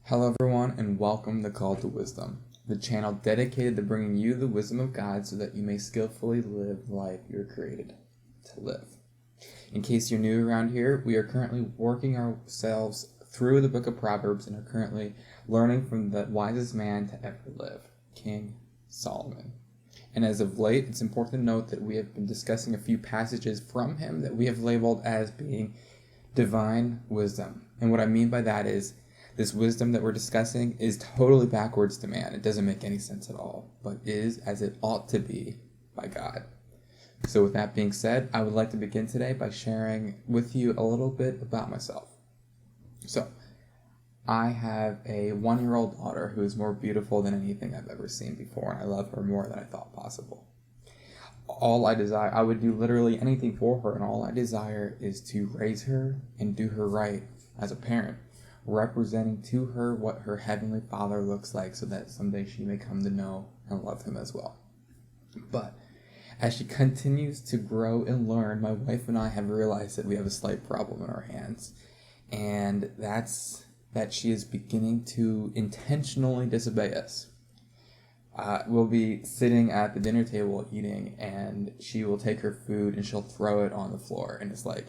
Hello everyone and welcome to Call to Wisdom, the channel dedicated to bringing you the wisdom of God so that you may skillfully live the life you're created to live. In case you're new around here, we are currently working ourselves through the book of Proverbs and are currently learning from the wisest man to ever live, King Solomon. And as of late, it's important to note that we have been discussing a few passages from him that we have labeled as being divine wisdom. And what I mean by that is this wisdom that we're discussing is totally backwards to man. It doesn't make any sense at all, but is as it ought to be by God. So with that being said, I would like to begin today by sharing with you a little bit about myself. So, I have a 1-year-old daughter who is more beautiful than anything I've ever seen before, and I love her more than I thought possible. All I desire, I would do literally anything for her, and all I desire is to raise her and do her right as a parent, representing to her what her heavenly Father looks like so that someday she may come to know and love him as well. But as she continues to grow and learn, my wife and I have realized that we have a slight problem in our hands, and that's that she is beginning to intentionally disobey us. We'll be sitting at the dinner table eating, and she will take her food and she'll throw it on the floor, and it's like,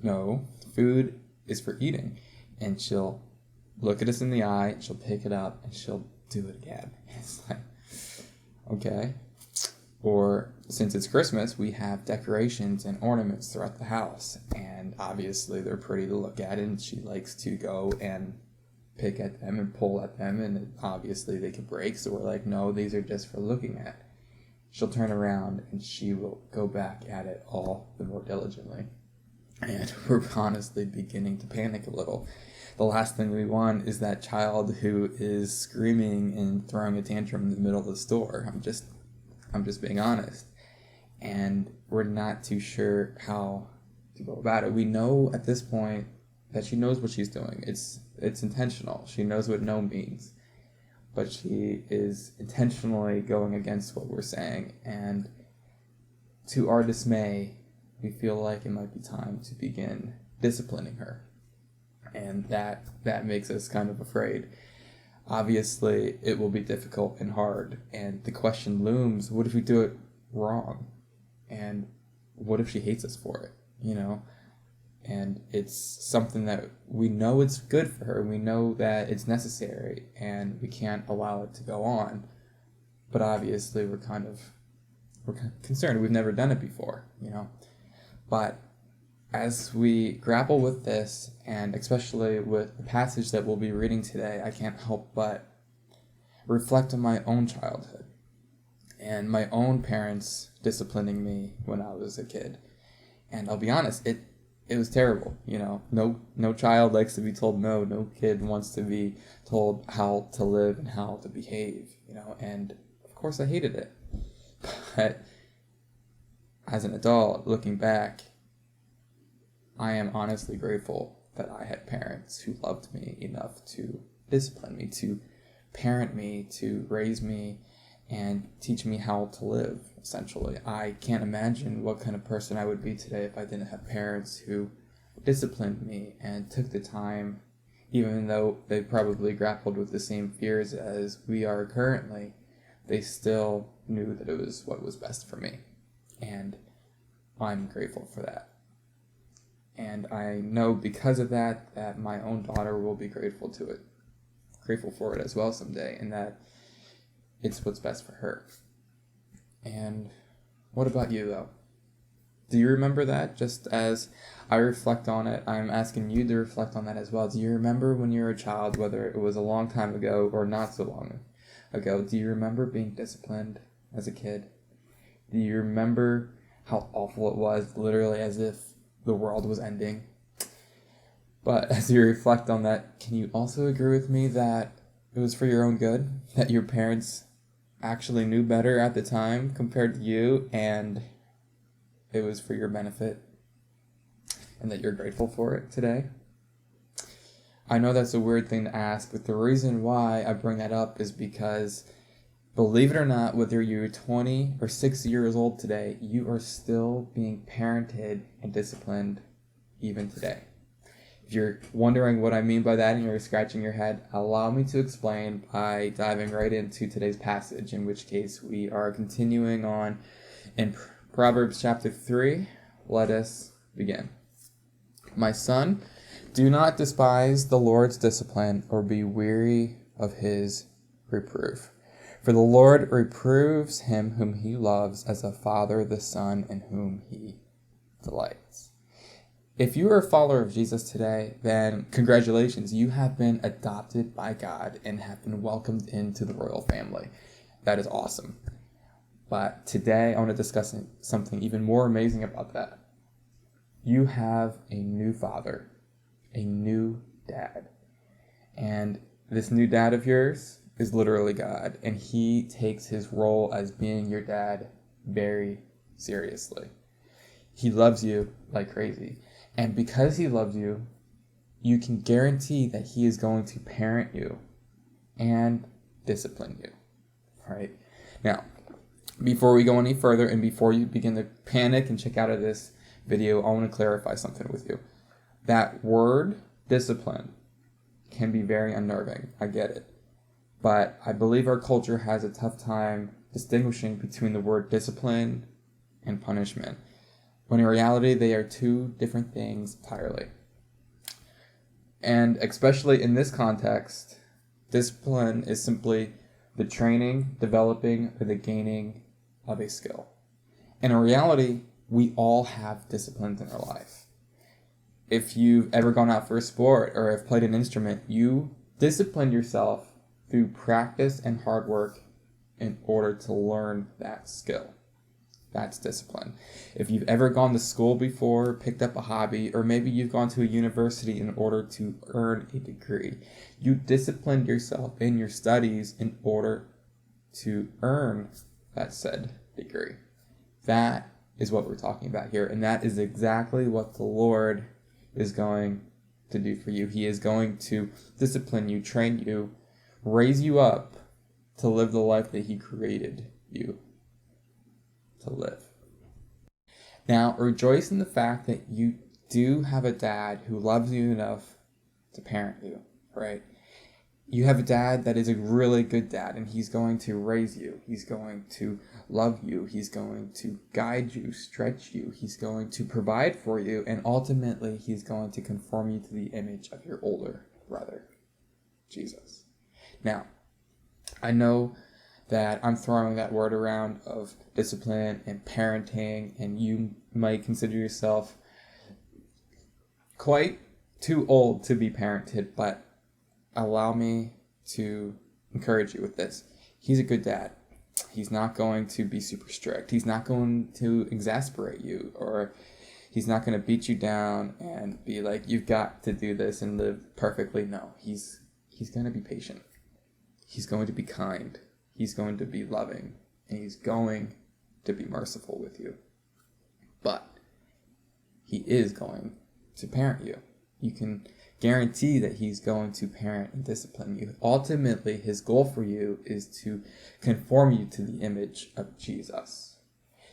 no, food is for eating. And she'll look at us in the eye, and she'll pick it up, and she'll do it again. It's like, okay. Or, since it's Christmas, we have decorations and ornaments throughout the house. And obviously they're pretty to look at, and she likes to go and pick at them and pull at them, and obviously they could break. So we're like, no, these are just for looking at. She'll turn around, and she will go back at it all the more diligently. And we're honestly beginning to panic a little. The last thing we want is that child who is screaming and throwing a tantrum in the middle of the store. I'm just being honest. And we're not too sure how to go about it. We know at this point that she knows what she's doing. It's intentional. She knows what no means. But she is intentionally going against what we're saying. And to our dismay, we feel like it might be time to begin disciplining her. And that makes us kind of afraid. Obviously, it will be difficult and hard. And the question looms, what if we do it wrong? And what if she hates us for it? And it's something that we know it's good for her. We know that it's necessary, and we can't allow it to go on. But obviously, we're kind of concerned. We've never done it before, But as we grapple with this, and especially with the passage that we'll be reading today, I can't help but reflect on my own childhood and my own parents disciplining me when I was a kid. And I'll be honest, it was terrible. No child likes to be told no. No kid wants to be told how to live and how to behave. And of course I hated it. But as an adult, looking back, I am honestly grateful that I had parents who loved me enough to discipline me, to parent me, to raise me, and teach me how to live, essentially. I can't imagine what kind of person I would be today if I didn't have parents who disciplined me and took the time, even though they probably grappled with the same fears as we are currently, they still knew that it was what was best for me. And I'm grateful for that. And I know because of that my own daughter will be grateful for it as well someday, and that it's what's best for her. And what about you, though? Do you remember that? Just as I reflect on it, I'm asking you to reflect on that as well. Do you remember when you were a child, whether it was a long time ago or not so long ago, do you remember being disciplined as a kid? Do you remember how awful it was, literally as if the world was ending? But as you reflect on that, can you also agree with me that it was for your own good? That your parents actually knew better at the time compared to you, and it was for your benefit, and that you're grateful for it today? I know that's a weird thing to ask, but the reason why I bring that up is because, believe it or not, whether you're 20 or 60 years old today, you are still being parented and disciplined even today. If you're wondering what I mean by that and you're scratching your head, allow me to explain by diving right into today's passage, in which case we are continuing on in Proverbs chapter 3. Let us begin. My son, do not despise the Lord's discipline or be weary of his reproof. For the Lord reproves him whom he loves, as a father the son in whom he delights. If you are a follower of Jesus today, then congratulations, you have been adopted by God and have been welcomed into the royal family. That is awesome. But today I want to discuss something even more amazing about that. You have a new father, a new dad. And this new dad of yours is literally God, and he takes his role as being your dad very seriously. He loves you like crazy. And because he loves you, you can guarantee that he is going to parent you and discipline you, right? Now, before we go any further and before you begin to panic and check out of this video, I want to clarify something with you. That word, discipline, can be very unnerving. I get it. But I believe our culture has a tough time distinguishing between the word discipline and punishment, when in reality they are two different things entirely. And especially in this context, discipline is simply the training, developing, or the gaining of a skill. And in reality, we all have disciplines in our life. If you've ever gone out for a sport or have played an instrument, you discipline yourself through practice and hard work in order to learn that skill. That's discipline. If you've ever gone to school before, picked up a hobby, or maybe you've gone to a university in order to earn a degree, you disciplined yourself in your studies in order to earn that said degree. That is what we're talking about here, and that is exactly what the Lord is going to do for you. He is going to discipline you, train you, raise you up to live the life that he created you to live. Now, rejoice in the fact that you do have a dad who loves you enough to parent you, right? You have a dad that is a really good dad, and he's going to raise you. He's going to love you. He's going to guide you, stretch you. He's going to provide for you, and ultimately, he's going to conform you to the image of your older brother, Jesus. Now, I know that I'm throwing that word around of discipline and parenting, and you might consider yourself quite too old to be parented, but allow me to encourage you with this. He's a good dad. He's not going to be super strict. He's not going to exasperate you, or he's not going to beat you down and be like, you've got to do this and live perfectly. No, he's going to be patient. He's going to be kind. He's going to be loving. And he's going to be merciful with you. But he is going to parent you. You can guarantee that he's going to parent and discipline you. Ultimately, his goal for you is to conform you to the image of Jesus.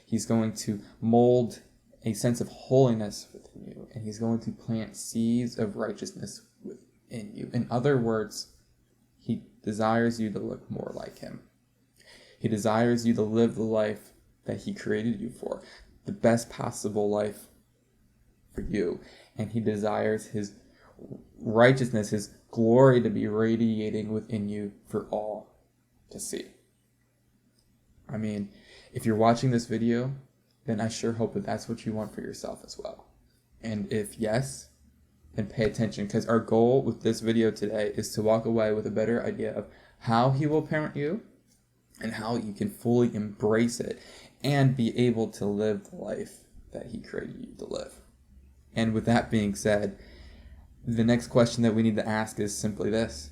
He's going to mold a sense of holiness within you, and he's going to plant seeds of righteousness within you. In other words, he desires you to look more like him. He desires you to live the life that he created you for, the best possible life for you. And he desires his righteousness, his glory to be radiating within you for all to see. I mean, if you're watching this video, then I sure hope that that's what you want for yourself as well. And if yes, then pay attention, because our goal with this video today is to walk away with a better idea of how he will parent you and how you can fully embrace it and be able to live the life that he created you to live. And with that being said, the next question that we need to ask is simply this: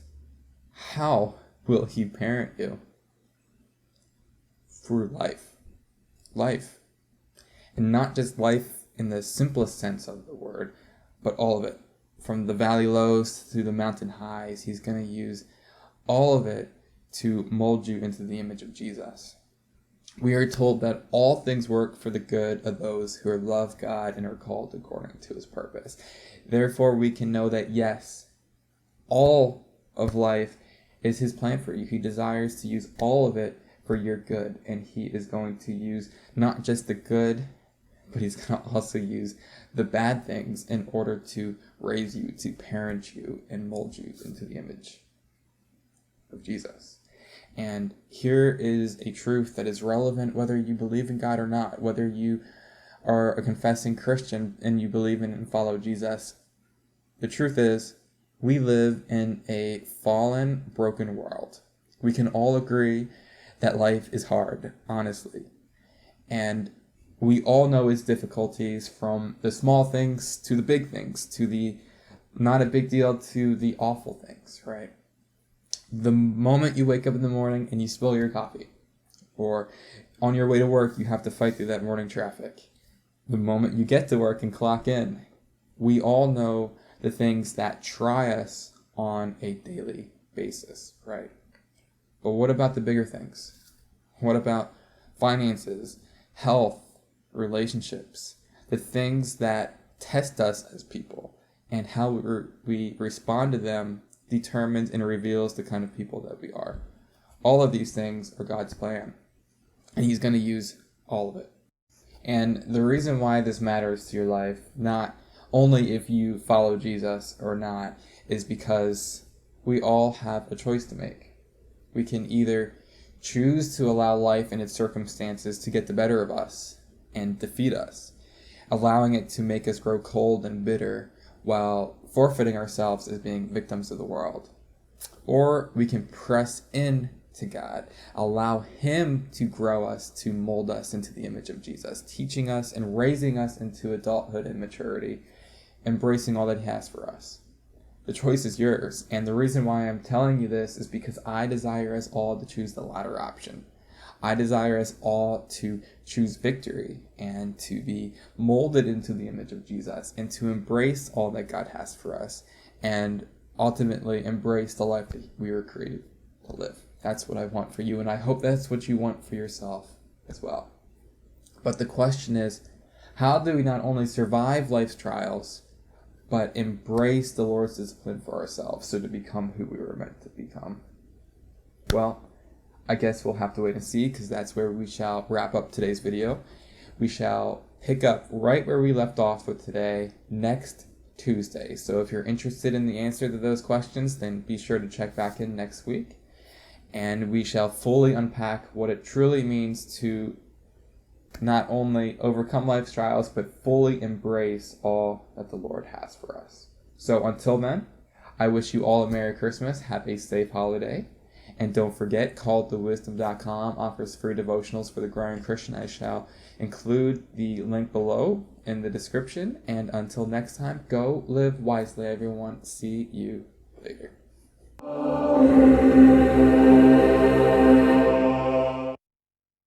how will he parent you through life? Life. And not just life in the simplest sense of the word, but all of it. From the valley lows to the mountain highs, he's going to use all of it to mold you into the image of Jesus. We are told that all things work for the good of those who love God and are called according to his purpose. Therefore, we can know that, yes, all of life is his plan for you. He desires to use all of it for your good, and he is going to use not just the good, but he's going to also use the bad things in order to raise you, to parent you, and mold you into the image of Jesus. And here is a truth that is relevant whether you believe in God or not, whether you are a confessing Christian and you believe in and follow Jesus. The truth is, we live in a fallen, broken world. We can all agree that life is hard, honestly. And we all know its difficulties, from the small things to the big things, to the not a big deal to the awful things, right? The moment you wake up in the morning and you spill your coffee, or on your way to work, you have to fight through that morning traffic. The moment you get to work and clock in, we all know the things that try us on a daily basis, right? But what about the bigger things? What about finances, health, relationships, the things that test us as people, and how we respond to them determines and reveals the kind of people that we are. All of these things are God's plan, and he's going to use all of it. And the reason why this matters to your life, not only if you follow Jesus or not, is because we all have a choice to make. We can either choose to allow life and its circumstances to get the better of us and defeat us, allowing it to make us grow cold and bitter while forfeiting ourselves as being victims of the world. Or we can press in to God, allow him to grow us, to mold us into the image of Jesus, teaching us and raising us into adulthood and maturity, embracing all that he has for us. The choice is yours, and the reason why I'm telling you this is because I desire us all to choose the latter option. I desire us all to choose victory and to be molded into the image of Jesus and to embrace all that God has for us and ultimately embrace the life that we were created to live. That's what I want for you, and I hope that's what you want for yourself as well. But the question is, how do we not only survive life's trials, but embrace the Lord's discipline for ourselves so to become who we were meant to become? Well, I guess we'll have to wait and see, because that's where we shall wrap up today's video. We shall pick up right where we left off with today next Tuesday. So if you're interested in the answer to those questions, then be sure to check back in next week. And we shall fully unpack what it truly means to not only overcome life's trials, but fully embrace all that the Lord has for us. So until then, I wish you all a Merry Christmas. Have a safe holiday. And don't forget, calledtowisdom.com offers free devotionals for the growing Christian. I shall include the link below in the description. And until next time, go live wisely, everyone. See you later.